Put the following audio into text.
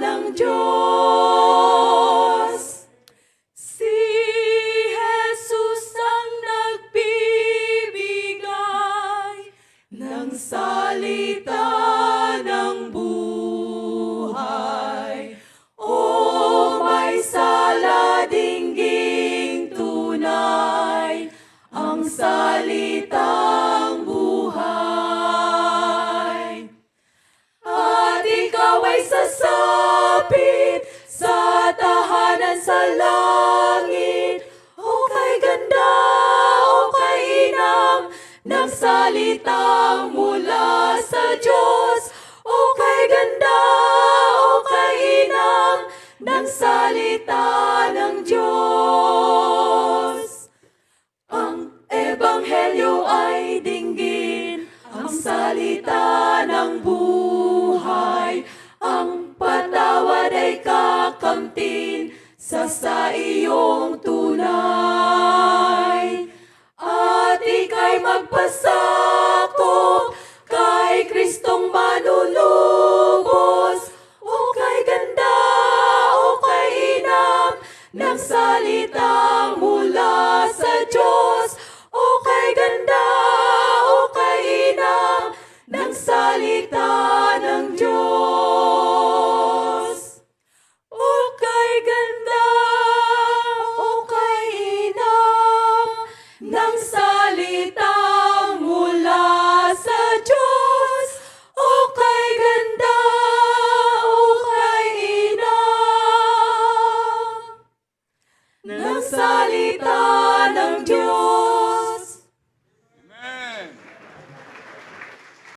ng Diyos. Si Jesus ang nagbibigay ng salita ng buhay. O may sala dingging tunay, ang salitang buhay. At ikaw ay sasapit sa tahanan sa langit. O kay ganda, o kay inang ng salitang mula sa Diyos. O kay ganda, o kay inang ng salita ng Diyos. Ang Ebanghelyo ay dinggin, ang salita ng buhay. Ang patawad ay kakamtin sa iyong tunay. At ika'y magpasalamat